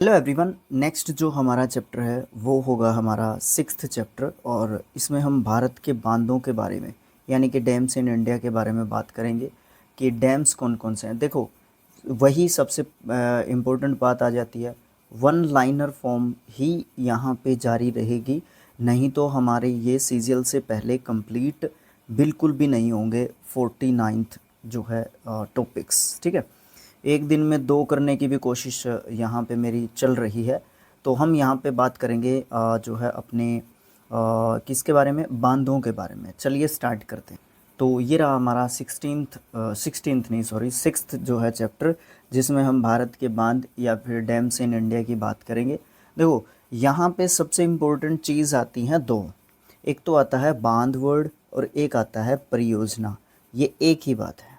Hello everyone. Next जो हमारा chapter है वो होगा हमारा सिक्स्थ चैप्टर और इसमें हम भारत के बांधों के बारे में यानी कि डैम्स इन इंडिया के बारे में बात करेंगे कि डैम्स कौन कौन से हैं। देखो, वही सबसे इम्पोर्टेंट बात आ जाती है, वन लाइनर फॉर्म ही यहाँ पे जारी रहेगी, नहीं तो हमारे ये सीजीएल से पहले कंप्लीट बिल्कुल भी नहीं होंगे 49th जो है टॉपिक्स। ठीक है, एक दिन में 2 करने की भी कोशिश यहाँ पे मेरी चल रही है। तो हम यहाँ पे बात करेंगे जो है अपने किसके बारे में, बांधों के बारे में। चलिए स्टार्ट करते हैं। तो ये रहा हमारा 16th नहीं सॉरी 6th जो है चैप्टर, जिसमें हम भारत के बांध या फिर डैम्स इन इंडिया की बात करेंगे। देखो, यहाँ पे सबसे इम्पोर्टेंट चीज़ आती हैं 2। एक तो आता है बांध वर्ड और एक आता है परियोजना। ये एक ही बात है,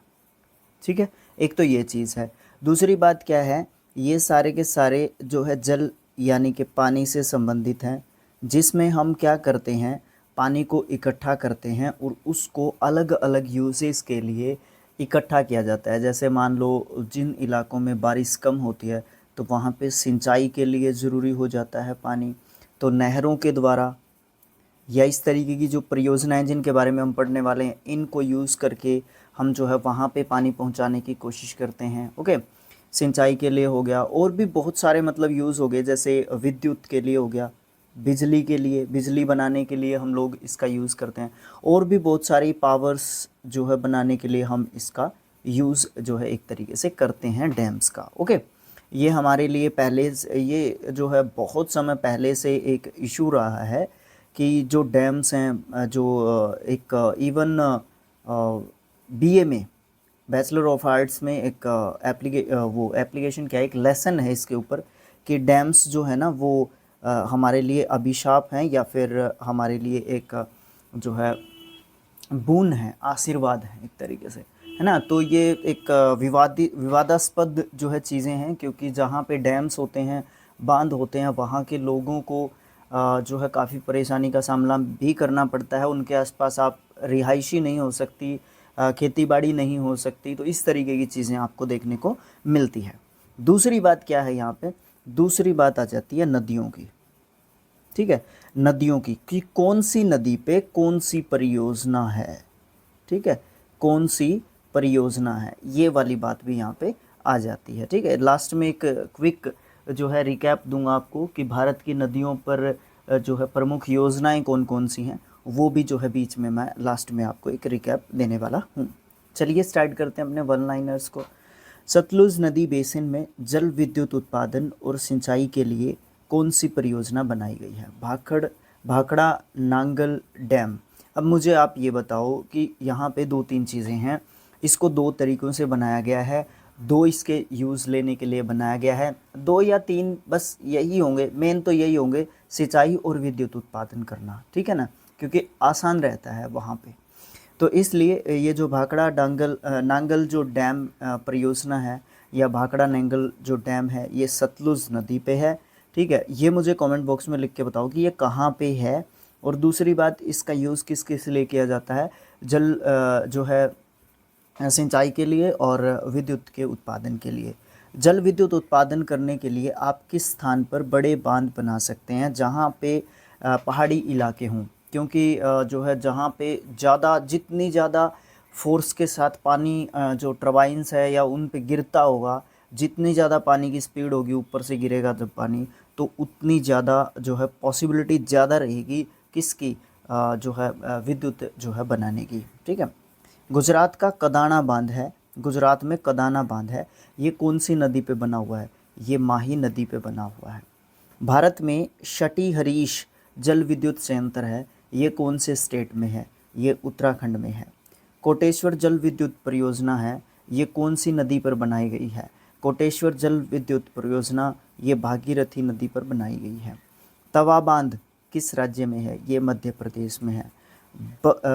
ठीक है। एक तो ये चीज़ है। दूसरी बात क्या है, ये सारे के सारे जो है जल यानी कि पानी से संबंधित हैं, जिसमें हम क्या करते हैं, पानी को इकट्ठा करते हैं और उसको अलग अलग यूजेस के लिए इकट्ठा किया जाता है। जैसे मान लो जिन इलाकों में बारिश कम होती है तो वहाँ पे सिंचाई के लिए ज़रूरी हो जाता है पानी, तो नहरों के द्वारा या इस तरीके की जो परियोजनाएं जिनके बारे में हम पढ़ने वाले हैं, इनको यूज़ करके हम जो है वहाँ पे पानी पहुँचाने की कोशिश करते हैं। ओके, सिंचाई के लिए हो गया, और भी बहुत सारे मतलब यूज़ हो गए, जैसे विद्युत के लिए हो गया, बिजली के लिए, बिजली बनाने के लिए हम लोग इसका यूज़ करते हैं, और भी बहुत सारी पावर्स जो है बनाने के लिए हम इसका यूज़ जो है एक तरीके से करते हैं डैम्स का। ओके, ये हमारे लिए पहले ये जो है बहुत समय पहले से एक इशू रहा है कि जो डैम्स हैं, जो एक इवन बीए में, बैचलर ऑफ आर्ट्स में एक वो एप्लीकेशन क्या है, एक लेसन है इसके ऊपर कि डैम्स जो है ना वो हमारे लिए अभिशाप हैं या फिर हमारे लिए एक जो है बून है, आशीर्वाद है एक तरीके से, है ना। तो ये एक विवादास्पद जो है चीज़ें हैं, क्योंकि जहाँ पे डैम्स होते हैं, बांध होते हैं, वहाँ के लोगों को जो है काफ़ी परेशानी का सामना भी करना पड़ता है। उनके आसपास आप रिहायशी नहीं हो सकती, खेतीबाड़ी नहीं हो सकती, तो इस तरीके की चीज़ें आपको देखने को मिलती है। दूसरी बात क्या है यहाँ पे, दूसरी बात आ जाती है नदियों की। ठीक है, नदियों की कि कौन सी नदी पे कौन सी परियोजना है। ठीक है, कौन सी परियोजना है, ये वाली बात भी यहाँ पे आ जाती है। ठीक है, लास्ट में एक क्विक जो है रिकैप दूंगा आपको कि भारत की नदियों पर जो है प्रमुख योजनाएं कौन कौन सी हैं, वो भी जो है बीच में मैं लास्ट में आपको एक रिकैप देने वाला हूँ। चलिए स्टार्ट करते हैं अपने वन लाइनर्स को। सतलुज नदी बेसिन में जल विद्युत उत्पादन और सिंचाई के लिए कौन सी परियोजना बनाई गई है? भाखड़ा नांगल डैम। अब मुझे आप ये बताओ कि यहाँ पे 2-3 चीज़ें हैं, इसको 2 तरीक़ों से बनाया गया है, 2 इसके यूज़ लेने के लिए बनाया गया है, 2 या 3 बस यही होंगे, मेन तो यही होंगे, सिंचाई और विद्युत उत्पादन करना। ठीक है ना, क्योंकि आसान रहता है वहाँ पे। तो इसलिए ये जो भाखड़ा नांगल जो डैम परियोजना है, या भाखड़ा नांगल जो डैम है, ये सतलुज नदी पे है। ठीक है, ये मुझे कमेंट बॉक्स में लिख के बताओ कि ये कहाँ पे है। और दूसरी बात, इसका यूज़ किस किस लिए किया जाता है? जल जो है सिंचाई के लिए और विद्युत के उत्पादन के लिए। जल विद्युत उत्पादन करने के लिए आप किस स्थान पर बड़े बांध बना सकते हैं जहाँ पे पहाड़ी इलाके हों, क्योंकि जो है जहाँ पे जितनी ज़्यादा फोर्स के साथ पानी जो टर्बाइन्स है या उन पे गिरता होगा, जितनी ज़्यादा पानी की स्पीड होगी, ऊपर से गिरेगा जब पानी, तो उतनी ज़्यादा जो है पॉसिबिलिटी ज़्यादा रहेगी किसकी, जो है विद्युत जो है बनाने की। ठीक है, गुजरात का कदाना बांध है, गुजरात में कदाना बांध है, ये कौन सी नदी पे बना हुआ है? ये माही नदी पे बना हुआ है। भारत में शटी हरीश जल विद्युत संयंत्र है, ये कौन से स्टेट में है? ये उत्तराखंड में है। कोटेश्वर जल विद्युत परियोजना है, ये कौन सी नदी पर बनाई गई है? कोटेश्वर जल विद्युत परियोजना ये भागीरथी नदी पर बनाई गई है। तवा बांध किस राज्य में है? ये मध्य प्रदेश में है।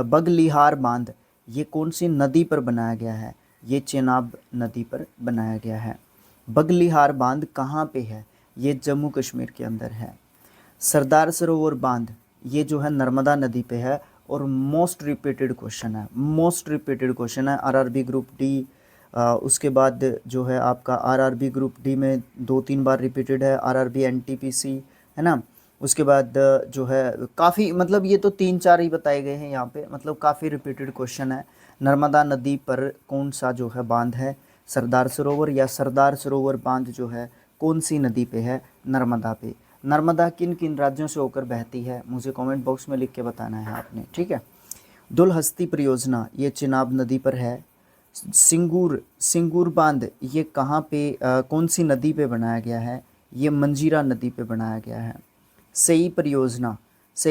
बगलिहार बांध ये कौन सी नदी पर बनाया गया है? ये चेनाब नदी पर बनाया गया है। बगलिहार बांध कहाँ पे है? ये जम्मू कश्मीर के अंदर है। सरदार सरोवर बांध ये जो है नर्मदा नदी पे है, और मोस्ट रिपीटेड क्वेश्चन है, मोस्ट रिपीटेड क्वेश्चन है, आरआरबी ग्रुप डी उसके बाद जो है आपका आरआरबी ग्रुप डी में 2-3 बार रिपीटेड है, आरआरबी एनटीपीसी, है ना। उसके बाद जो है काफ़ी, मतलब ये तो 3-4 ही बताए गए हैं यहाँ पे, मतलब काफ़ी रिपीटेड क्वेश्चन है। नर्मदा नदी पर कौन सा जो है बांध है, सरदार सरोवर, या सरदार सरोवर बांध जो है कौन सी नदी पे है, नर्मदा पे। नर्मदा किन किन राज्यों से होकर बहती है, मुझे कमेंट बॉक्स में लिख के बताना है आपने, ठीक है। दुलहस्ती परियोजना ये चिनाब नदी पर है। सिंगूर सिंगूर बांध ये कहाँ पे कौन सी नदी पे बनाया गया है, ये मंजीरा नदी पे बनाया गया है। सई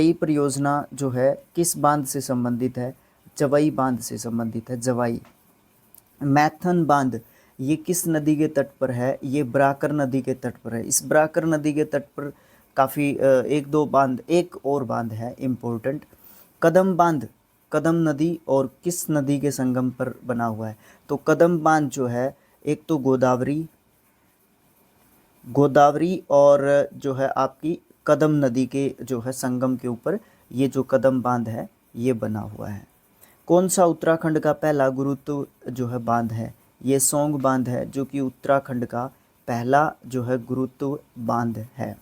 परियोजना जो है किस बांध से संबंधित है, जवाई बांध से संबंधित है, जवाई। मैथन बांध ये किस नदी के तट पर है, ये ब्राकर नदी के तट पर है। इस ब्राकर नदी के तट पर काफ़ी एक दो बांध, एक और बांध है इम्पोर्टेंट। कदम बांध कदम नदी और किस नदी के संगम पर बना हुआ है, तो कदम बांध जो है एक तो गोदावरी और जो है आपकी कदम नदी के जो है संगम के ऊपर ये जो कदम बांध है ये बना हुआ है। कौन सा उत्तराखंड का पहला गुरुत्व जो है बांध है, ये सोंग बांध है, जो कि उत्तराखंड का पहला जो है गुरुत्व बांध है।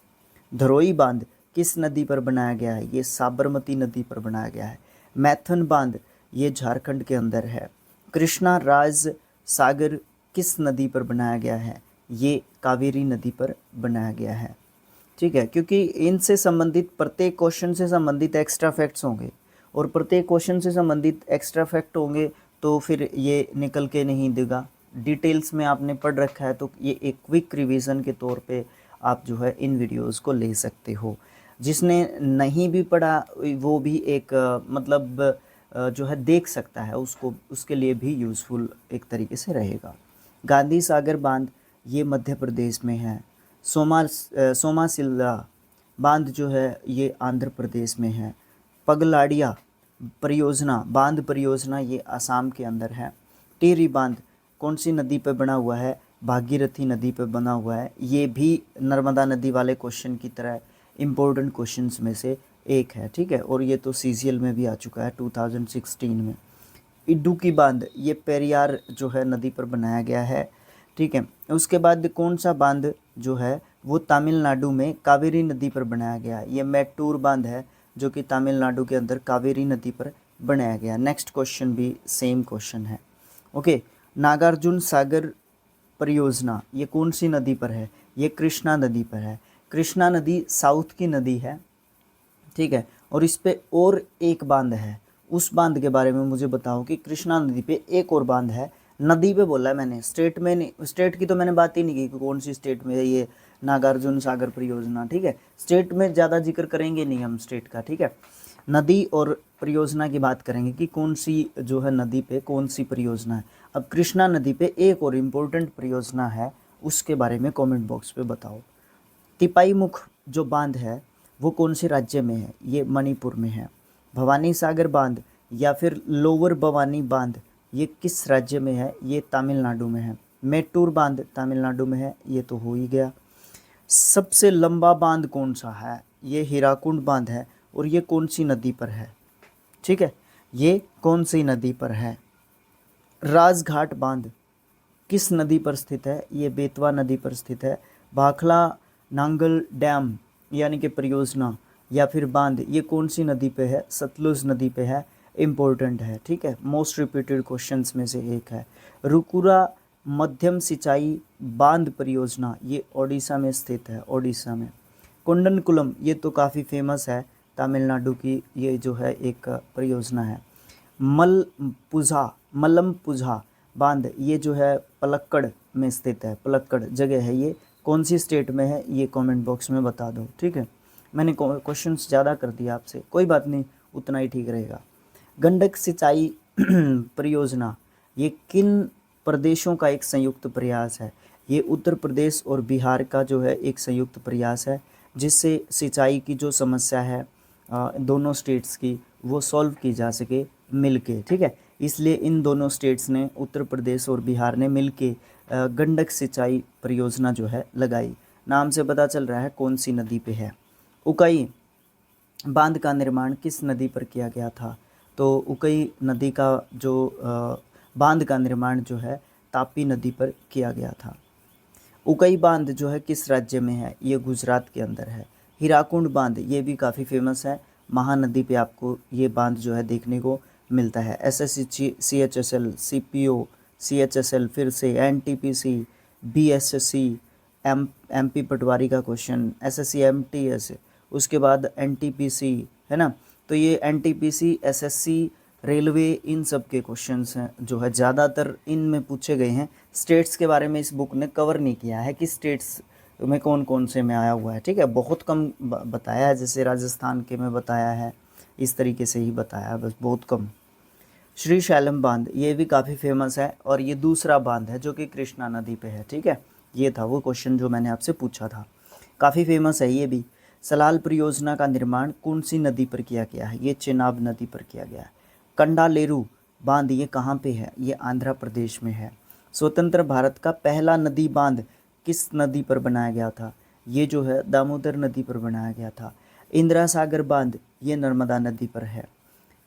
धरोई बांध किस नदी पर बनाया गया है, ये साबरमती नदी पर बनाया गया है। मैथन बांध ये झारखंड के अंदर है। कृष्णा राज सागर किस नदी पर बनाया गया है, ये कावेरी नदी पर बनाया गया है, ठीक है। क्योंकि इनसे संबंधित प्रत्येक क्वेश्चन से संबंधित एक्स्ट्रा फैक्ट्स होंगे, और प्रत्येक क्वेश्चन से संबंधित एक्स्ट्रा फैक्ट होंगे तो फिर ये निकल के नहीं देगा। डिटेल्स में आपने पढ़ रखा है तो ये एक क्विक रिवीजन के तौर पे आप जो है इन वीडियोस को ले सकते हो। जिसने नहीं भी पढ़ा वो भी एक मतलब जो है देख सकता है, उसको उसके लिए भी यूज़फुल एक तरीके से रहेगा। गांधी सागर बांध ये मध्य प्रदेश में है। सोमासिल्ला बांध जो है ये आंध्र प्रदेश में है। पगलाडिया बांध परियोजना ये असम के अंदर है। टिहरी बांध कौन सी नदी पर बना हुआ है, भागीरथी नदी पर बना हुआ है। ये भी नर्मदा नदी वाले क्वेश्चन की तरह इम्पोर्टेंट क्वेश्चंस में से एक है, ठीक है। और ये तो सीजीएल में भी आ चुका है 2016 में। इडुक्की बांध ये पेरियार जो है नदी पर बनाया गया है, ठीक है। उसके बाद कौन सा बांध जो है वो तमिलनाडु में कावेरी नदी पर बनाया गया है, ये मैट्टूर बांध है जो कि तमिलनाडु के अंदर कावेरी नदी पर बनाया गया। नेक्स्ट क्वेश्चन भी सेम क्वेश्चन है, ओके। नागार्जुन सागर परियोजना ये कौन सी नदी पर है, ये कृष्णा नदी पर है। कृष्णा नदी साउथ की नदी है, ठीक है। और इस पे और एक बांध है, उस बांध के बारे में मुझे बताओ कि कृष्णा नदी पे एक और बांध है। नदी पे बोला है मैंने, स्टेट में नहीं, स्टेट की तो मैंने बात ही नहीं की कि कौन सी स्टेट में है ये नागार्जुन सागर परियोजना, ठीक है। स्टेट में ज़्यादा जिक्र करेंगे नहीं हम स्टेट का, ठीक है। नदी और परियोजना की बात करेंगे कि कौन सी जो है नदी पे कौन सी परियोजना है। अब कृष्णा नदी पे एक और इम्पोर्टेंट परियोजना है, उसके बारे में कमेंट बॉक्स पे बताओ। तिपाई मुख जो बांध है वो कौन से राज्य में है, ये मणिपुर में है। भवानी सागर बांध या फिर लोअर भवानी बांध ये किस राज्य में है, ये तमिलनाडु में है। मेट्टूर बांध तमिलनाडु में है, ये तो हो ही गया। सबसे लंबा बांध कौन सा है, ये हीराकुंड बांध है, और ये कौन सी नदी पर है, ठीक है, ये कौन सी नदी पर है। राजघाट बांध किस नदी पर स्थित है, ये बेतवा नदी पर स्थित है। भाखला नांगल डैम यानी कि परियोजना या फिर बांध ये कौन सी नदी पे है, सतलुज नदी पे है, इम्पोर्टेंट है, ठीक है। मोस्ट रिपीटेड क्वेश्चंस में से एक है। रुकुरा मध्यम सिंचाई बांध परियोजना ये ओडिशा में स्थित है, ओडिशा में। कुंडनकुलम ये तो काफ़ी फेमस है, तमिलनाडु की ये जो है एक परियोजना है। मलमपुझा बांध ये जो है पलक्कड़ में स्थित है, पलक्कड़ जगह है, ये कौन सी स्टेट में है, ये कमेंट बॉक्स में बता दो, ठीक है। मैंने क्वेश्चंस ज़्यादा कर दिया आपसे, कोई बात नहीं, उतना ही ठीक रहेगा। गंडक सिंचाई परियोजना ये किन प्रदेशों का एक संयुक्त प्रयास है, ये उत्तर प्रदेश और बिहार का जो है एक संयुक्त प्रयास है, जिससे सिंचाई की जो समस्या है दोनों स्टेट्स की वो सॉल्व की जा सके मिल के, ठीक है। इसलिए इन दोनों स्टेट्स ने, उत्तर प्रदेश और बिहार ने मिल के गंडक सिंचाई परियोजना जो है लगाई। नाम से पता चल रहा है कौन सी नदी पे है। उकाई बांध का निर्माण किस नदी पर किया गया था, तो उकई नदी का जो बांध का निर्माण जो है तापी नदी पर किया गया था। उकई बांध जो है किस राज्य में है, ये गुजरात के अंदर है। हीराकुंड बांध ये भी काफ़ी फेमस है, महानदी पे आपको ये बांध जो है देखने को मिलता है। एसएससी, सीएचएसएल, सीपीओ, सीएचएसएल, फिर से एनटीपीसी, बीएसएससी, एमपी पटवारी का क्वेश्चन, एसएससी, एमटीएस, उसके बाद एनटीपीसी, है ना। तो ये एनटीपीसी, एसएससी, रेलवे, इन सब के क्वेश्चंस हैं जो है ज़्यादातर इनमें पूछे गए हैं। स्टेट्स के बारे में इस बुक ने कवर नहीं किया है कि स्टेट्स में कौन कौन से में आया हुआ है, ठीक है। बहुत कम बताया है, जैसे राजस्थान के में बताया है, इस तरीके से ही बताया है, बस बहुत कम। श्री शैलम बांध ये भी काफ़ी फेमस है और ये दूसरा बांध है जो कि कृष्णा नदी पे है, ठीक है। ये था वो क्वेश्चन जो मैंने आपसे पूछा था, काफ़ी फेमस है ये भी। सलाल परियोजना का निर्माण कौन सी नदी पर किया गया है, ये चेनाब नदी पर किया गया है। कंडालेरू बांध ये कहाँ पे है, ये आंध्र प्रदेश में है। स्वतंत्र भारत का पहला नदी बांध किस नदी पर बनाया गया था, ये जो है दामोदर नदी पर बनाया गया था। इंदिरा सागर बांध ये नर्मदा नदी पर है।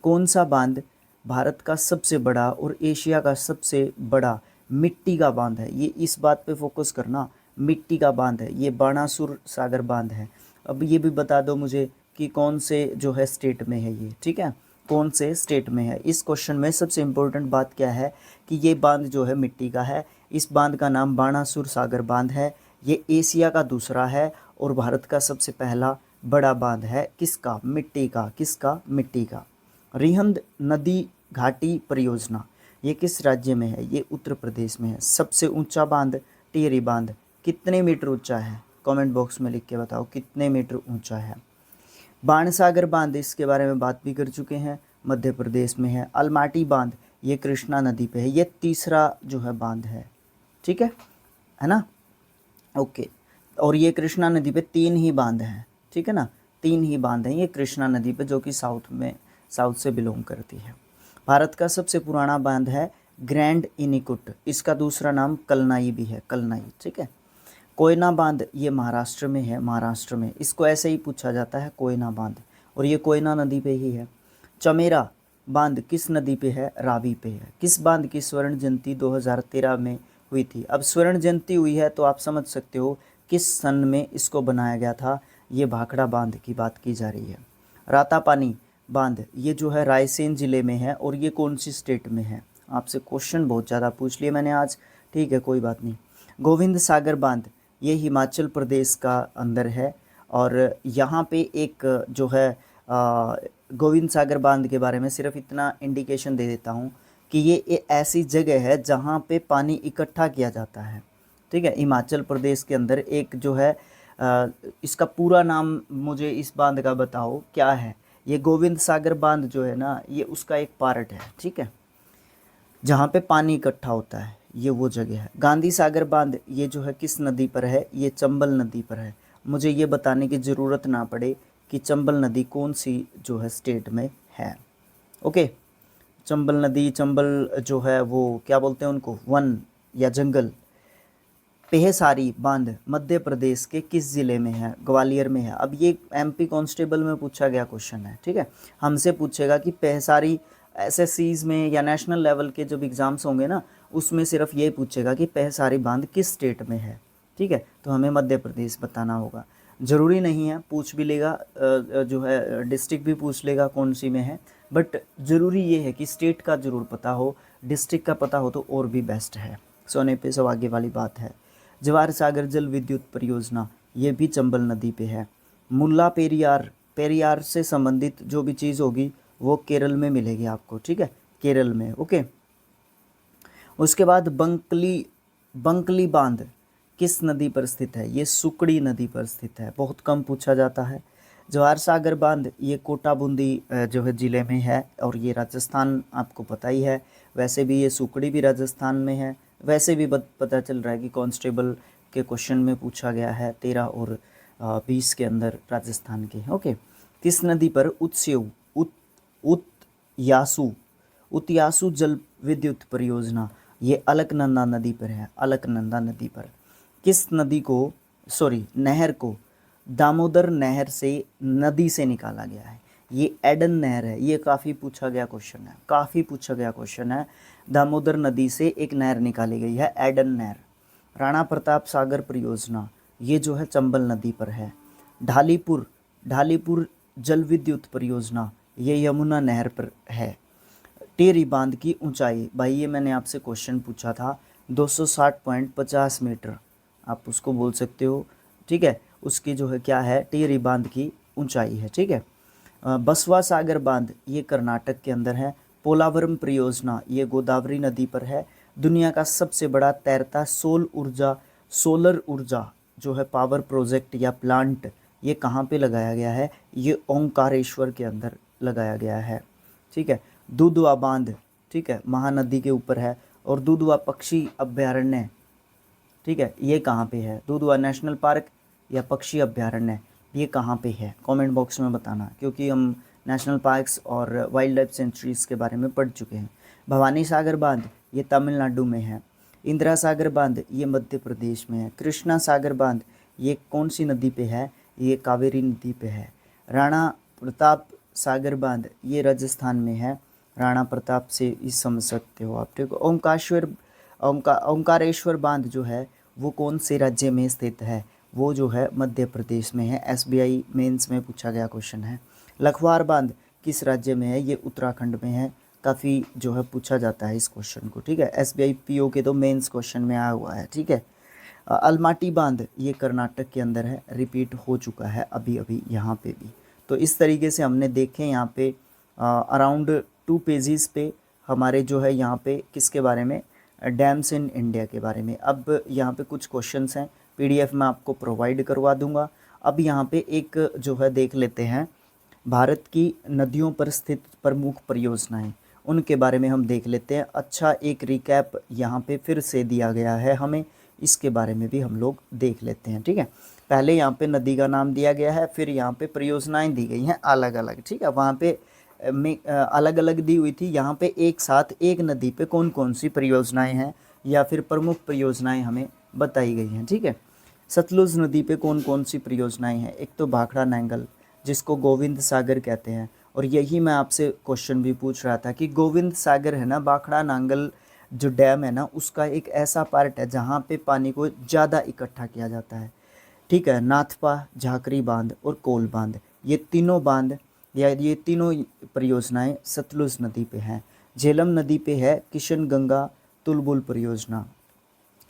कौन सा बांध भारत का सबसे बड़ा और एशिया का सबसे बड़ा मिट्टी का बांध है, ये इस बात पे फोकस करना, मिट्टी का बांध है, ये बाणासुर सागर बांध है। अब ये भी बता दो मुझे कि कौन से जो है स्टेट में है ये, ठीक है, कौन से स्टेट में है। इस क्वेश्चन में सबसे इम्पोर्टेंट बात क्या है कि ये बांध जो है मिट्टी का है। इस बांध का नाम बाणासुर सागर बांध है। ये एशिया का दूसरा है और भारत का सबसे पहला बड़ा बांध है। किसका, मिट्टी का, किसका, मिट्टी का। रिहंद नदी घाटी परियोजना ये किस राज्य में है, ये उत्तर प्रदेश में है। सबसे ऊंचा बांध टिहरी बांध कितने मीटर ऊंचा है, कमेंट बॉक्स में लिख के बताओ कितने मीटर ऊंचा है। बाणसागर बांध इसके बारे में बात भी कर चुके हैं, मध्य प्रदेश में है। अलमाटी बांध ये कृष्णा नदी पे है, ये तीसरा जो है बांध है, ठीक है ना, ओके। और ये कृष्णा नदी पे 3 ही बांध हैं, ठीक है ना, 3 ही बांध हैं ये कृष्णा नदी पे, जो कि साउथ से बिलोंग करती है। भारत का सबसे पुराना बांध है ग्रैंड इनिकुट, इसका दूसरा नाम कलनाई भी है, कलनाई, ठीक है। कोयना बांध ये महाराष्ट्र में है, महाराष्ट्र में, इसको ऐसे ही पूछा जाता है कोयना बांध, और ये कोयना नदी पे ही है। चमेरा बांध किस नदी पे है, रावी पे है। किस बांध की स्वर्ण जयंती 2013 में हुई थी। अब स्वर्ण जयंती हुई है तो आप समझ सकते हो किस सन में इसको बनाया गया था, ये भाखड़ा बांध की बात की जा रही है। रातापानी बांध ये जो है रायसेन ज़िले में है और ये कौन सी स्टेट में है। आपसे क्वेश्चन बहुत ज़्यादा पूछ लिए मैंने आज, ठीक है, कोई बात नहीं। गोविंद सागर बांध ये हिमाचल प्रदेश का अंदर है और यहाँ पे एक जो है गोविंद सागर बांध के बारे में सिर्फ इतना इंडिकेशन दे देता हूँ कि ये ऐसी जगह है जहाँ पे पानी इकट्ठा किया जाता है, ठीक है। हिमाचल प्रदेश के अंदर एक जो है इसका पूरा नाम मुझे इस बांध का बताओ क्या है। ये गोविंद सागर बांध जो है ना, ये उसका एक पार्ट है, ठीक है, जहाँ पे पानी इकट्ठा होता है, ये वो जगह है। गांधी सागर बांध ये जो है किस नदी पर है, ये चंबल नदी पर है। मुझे ये बताने की ज़रूरत ना पड़े कि चंबल नदी कौन सी जो है स्टेट में है, ओके। चंबल नदी, चंबल जो है वो क्या बोलते हैं उनको, वन या जंगल। पेहसारी बांध मध्य प्रदेश के किस ज़िले में है, ग्वालियर में है। अब ये एमपी कांस्टेबल में पूछा गया क्वेश्चन है, ठीक है। हमसे पूछेगा कि पेहसारी एसएससीज में या नेशनल लेवल के जब एग्ज़ाम्स होंगे ना, उसमें सिर्फ ये पूछेगा कि पेहसारी बांध किस स्टेट में है, ठीक है। तो हमें मध्य प्रदेश बताना होगा, ज़रूरी नहीं है, पूछ भी लेगा जो है डिस्ट्रिक्ट भी पूछ लेगा कौन सी में है, बट ज़रूरी ये है कि स्टेट का ज़रूर पता हो, डिस्ट्रिक्ट का पता हो तो और भी बेस्ट है, सोने पे सुहागे वाली बात है। जवाहर सागर जल विद्युत परियोजना ये भी चंबल नदी पे है। मुल्ला पेरियार से संबंधित जो भी चीज़ होगी वो केरल में मिलेगी आपको, ठीक है, केरल में, ओके। उसके बाद बंकली बांध किस नदी पर स्थित है, ये सुकड़ी नदी पर स्थित है, बहुत कम पूछा जाता है। जवाहर सागर बांध ये कोटा बूंदी जो है ज़िले में है और ये राजस्थान आपको पता ही है। वैसे भी ये सुकड़ी भी राजस्थान में है। वैसे भी पता चल रहा है कि कांस्टेबल के क्वेश्चन में पूछा गया है 13 और 20 के अंदर राजस्थान के, ओके। किस नदी पर उत्यासु जल विद्युत परियोजना ये अलकनंदा नदी पर है, अलकनंदा नदी पर। किस नदी को नहर को दामोदर नहर से नदी से निकाला गया है, ये एडन नहर है, ये काफ़ी पूछा गया क्वेश्चन है, काफ़ी पूछा गया क्वेश्चन है। दामोदर नदी से एक नहर निकाली गई है, एडन नहर। राणा प्रताप सागर परियोजना, ये जो है चंबल नदी पर है। ढालीपुर, ढालीपुर जल विद्युत परियोजना, ये यमुना नहर पर है। टेरी बांध की ऊंचाई, भाई ये मैंने आपसे क्वेश्चन पूछा था, 260.50 मीटर आप उसको बोल सकते हो, ठीक है। उसकी जो है क्या है, टेरी बांध की ऊंचाई है, ठीक है। बसवा सागर बांध, ये कर्नाटक के अंदर है। पोलावरम परियोजना, ये गोदावरी नदी पर है। दुनिया का सबसे बड़ा तैरता सोलर ऊर्जा जो है पावर प्रोजेक्ट या प्लांट, ये कहाँ पे लगाया गया है, ये ओंकारेश्वर के अंदर लगाया गया है, ठीक है। दुधवा बांध, ठीक है, महानदी के ऊपर है। और दुधवा पक्षी अभ्यारण्य, ठीक है, ये कहाँ पे है, दुधवा नेशनल पार्क या पक्षी अभ्यारण्य, ये कहाँ पे है, कमेंट बॉक्स में बताना, क्योंकि हम नेशनल पार्क्स और वाइल्ड लाइफ सेंचुरीज़ के बारे में पढ़ चुके हैं। भवानी सागर बांध, ये तमिलनाडु में है। इंदिरा सागर बांध, ये मध्य प्रदेश में है। कृष्णा सागर बांध, ये कौन सी नदी पे है, ये कावेरी नदी पे है। राणा प्रताप सागर बांध, ये राजस्थान में है। राणा प्रताप से इस समझ सकते हो आप, ठीक है। ओंकारेश्वर बांध जो है वो कौन से राज्य में स्थित है, वो जो है मध्य प्रदेश में है। एसबीआई मेंस में पूछा गया क्वेश्चन है। लखवार बांध किस राज्य में है, ये उत्तराखंड में है। काफ़ी जो है पूछा जाता है इस क्वेश्चन को, ठीक है। एसबीआई पीओ के तो मेंस क्वेश्चन में आया हुआ है, ठीक है। अलमाटी बांध, ये कर्नाटक के अंदर है, रिपीट हो चुका है अभी अभी यहाँ पे भी। तो इस तरीके से हमने देखे यहाँ पे अराउंड 2 पेजेस पे हमारे जो है यहाँ पे किसके बारे में, डैम्स इन इंडिया के बारे में। अब यहाँ पे कुछ क्वेश्चंस हैं, पीडीएफ में आपको प्रोवाइड करवा दूंगा। अब यहाँ पे एक जो है देख लेते हैं, भारत की नदियों पर स्थित प्रमुख परियोजनाएं, उनके बारे में हम देख लेते हैं। अच्छा एक रिकैप यहाँ पे फिर से दिया गया है हमें, इसके बारे में भी हम लोग देख लेते हैं, ठीक है। पहले यहाँ पे नदी का नाम दिया गया है, फिर यहाँ पे परियोजनाएं दी गई हैं अलग अलग, ठीक है। वहाँ पे में अलग अलग दी हुई थी, यहाँ पे एक साथ एक नदी पे कौन कौन सी परियोजनाएं हैं या फिर प्रमुख परियोजनाएं हमें बताई गई हैं, ठीक है। सतलुज नदी पे कौन कौन सी परियोजनाएं हैं, एक तो भाखड़ा नांगल जिसको गोविंद सागर कहते हैं। और यही मैं आपसे क्वेश्चन भी पूछ रहा था कि गोविंद सागर है ना, भाखड़ा नांगल जो डैम है ना, उसका एक ऐसा पार्ट है जहाँ पे पानी को ज़्यादा इकट्ठा किया जाता है, ठीक है। नाथपा, झाकरी बांध और कोल बांध, ये तीनों बांध या ये तीनों परियोजनाएं सतलुज नदी पे हैं। झेलम नदी पे है किशन गंगा तुलबुल परियोजना।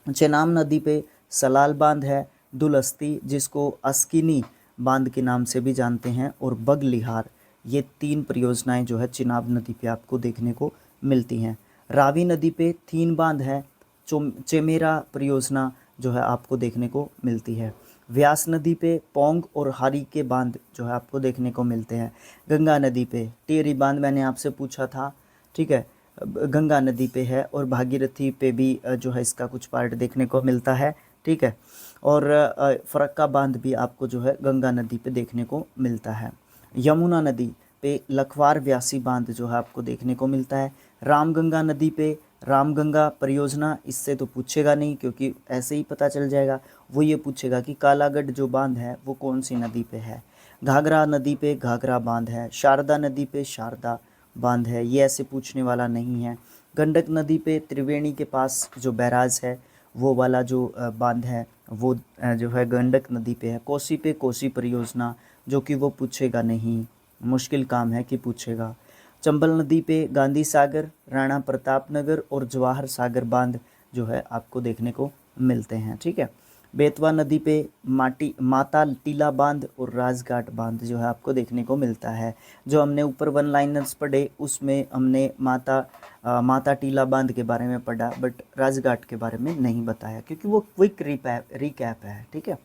चेनाब नदी पे सलाल बांध है। दुलस्ती जिसको अस्किनी बांध के नाम से भी जानते हैं, और बगलिहार, ये 3 परियोजनाएं जो है चिनाब नदी पे आपको देखने को मिलती हैं। रावी नदी पे 3 बांध है। चेमेरा परियोजना जो है आपको देखने को मिलती है। व्यास नदी पे पोंग और हारी के बांध जो है आपको देखने को मिलते हैं। गंगा नदी पे टेरी बांध मैंने आपसे पूछा था, ठीक है, गंगा नदी पे है। और भागीरथी पे भी जो है इसका कुछ पार्ट देखने को मिलता है, ठीक है। और फरक्का बांध भी आपको जो है गंगा नदी पे देखने को मिलता है। यमुना नदी पे लखवार व्यासी बांध जो है आपको देखने को मिलता है। रामगंगा नदी पे रामगंगा परियोजना, इससे तो पूछेगा नहीं क्योंकि ऐसे ही पता चल जाएगा। वो ये पूछेगा कि कालागढ़ जो बांध है वो कौन सी नदी पे है। घाघरा नदी पे घाघरा बांध है। शारदा नदी पे शारदा बांध है, ये ऐसे पूछने वाला नहीं है। गंडक नदी पे त्रिवेणी के पास जो बैराज है वो वाला जो बांध है वो जो है गंडक नदी पे है। कोसी पे कोसी परियोजना, जो कि वो पूछेगा नहीं, मुश्किल काम है कि पूछेगा। चंबल नदी पे गांधी सागर, राणा प्रताप नगर और जवाहर सागर बांध जो है आपको देखने को मिलते हैं, ठीक है। बेतवा नदी पे माता टीला बांध और राजघाट बांध जो है आपको देखने को मिलता है। जो हमने ऊपर 1 लाइनर्स पढ़े उसमें हमने माता टीला बांध के बारे में पढ़ा, बट राजघाट के बारे में नहीं बताया क्योंकि वो क्विक रिकैप है, ठीक है।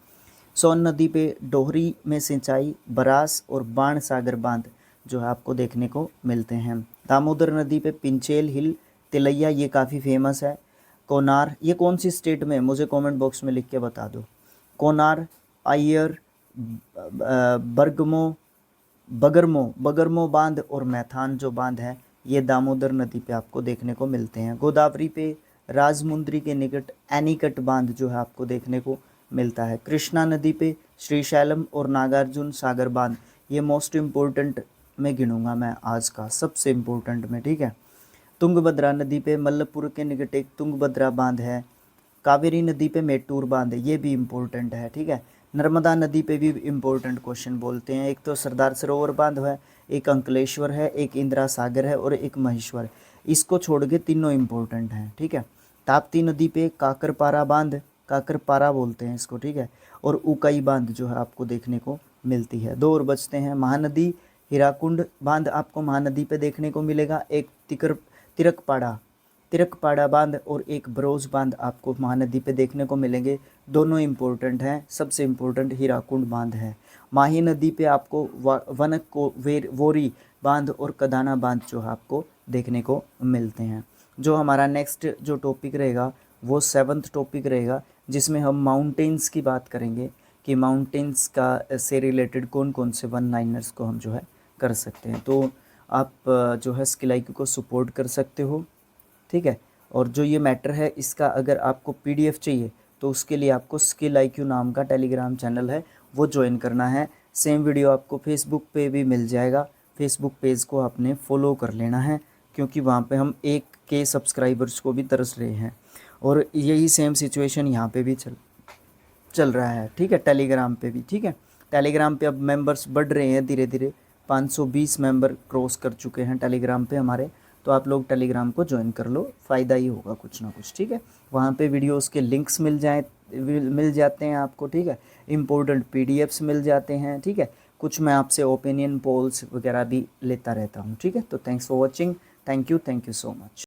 सोन नदी पे डोहरी में सिंचाई, बरास और बाण सागर बांध जो है आपको देखने को मिलते हैं। दामोदर नदी पे पिंचेल हिल, तिलैया, ये काफ़ी फेमस है। कोनार, ये कौन सी स्टेट में, मुझे कमेंट बॉक्स में लिख के बता दो। कोनार, आयर, बगरमो बांध और मैथान जो बांध है ये दामोदर नदी पे आपको देखने को मिलते हैं। गोदावरी पे राजमुंद्री के निकट एनीकट बांध जो है आपको देखने को मिलता है। कृष्णा नदी पे श्रीशैलम और नागार्जुन सागर बांध, ये मोस्ट इम्पोर्टेंट में गिनूंगा मैं आज का सबसे इम्पोर्टेंट में, ठीक है। तुंगभद्रा नदी पे मल्लपुर के निकट एक तुंगभद्रा बांध है। कावेरी नदी पे मेट्टूर बांध है, ये भी इम्पोर्टेंट है, ठीक है। नर्मदा नदी पे भी इम्पोर्टेंट क्वेश्चन बोलते हैं। एक तो सरदार सरोवर बांध है, एक अंकलेश्वर है, एक इंदिरा सागर है और एक महेश्वर। इसको छोड़ के तीनों इम्पोर्टेंट हैं, ठीक है। ताप्ती नदी पे काकरपारा बांध, काकरपारा बोलते हैं इसको, ठीक है। और उकाई बांध जो है आपको देखने को मिलती है। दो और बचते हैं। महानदी हीराकुंड बांध आपको महानदी पे देखने को मिलेगा। एक तिरकपाड़ा तिरकपाड़ा बांध और एक बरोज बांध आपको महानदी पे देखने को मिलेंगे। दोनों इम्पोर्टेंट हैं। सबसे इम्पोर्टेंट हीराकुंड बांध है। माही नदी पे आपको वनक को वोरी बांध और कदाना बांध जो है आपको देखने को मिलते हैं। जो हमारा नेक्स्ट जो टॉपिक रहेगा वो 7th टॉपिक रहेगा, जिसमें हम माउंटेन्स की बात करेंगे कि माउंटेन्स का से रिलेटेड कौन कौन से 1-9ers को हम जो है कर सकते हैं। तो आप जो है स्किल IQ को सपोर्ट कर सकते हो, ठीक है। और जो ये मैटर है इसका अगर आपको PDF चाहिए तो उसके लिए आपको स्किल IQ नाम का टेलीग्राम चैनल है वो ज्वाइन करना है। सेम वीडियो आपको फेसबुक पे भी मिल जाएगा। फेसबुक पेज को आपने फॉलो कर लेना है, क्योंकि वहाँ पे हम 1K सब्सक्राइबर्स को भी तरस रहे हैं। और यही सेम सिचुएशन यहाँ पे भी चल रहा है, ठीक है, टेलीग्राम पे भी, ठीक है। टेलीग्राम पे अब मेंबर्स बढ़ रहे हैं धीरे धीरे। 520 मेंबर क्रॉस कर चुके हैं टेलीग्राम पे हमारे। तो आप लोग टेलीग्राम को ज्वाइन कर लो, फ़ायदा ही होगा कुछ ना कुछ, ठीक है। वहाँ पे वीडियोस के लिंक्स मिल जाते हैं आपको, ठीक है। इम्पोर्टेंट PDFs मिल जाते हैं, ठीक है। कुछ मैं आपसे ओपिनियन पोल्स वगैरह भी लेता रहता हूँ, ठीक है। तो thanks for watching. Thank you so much.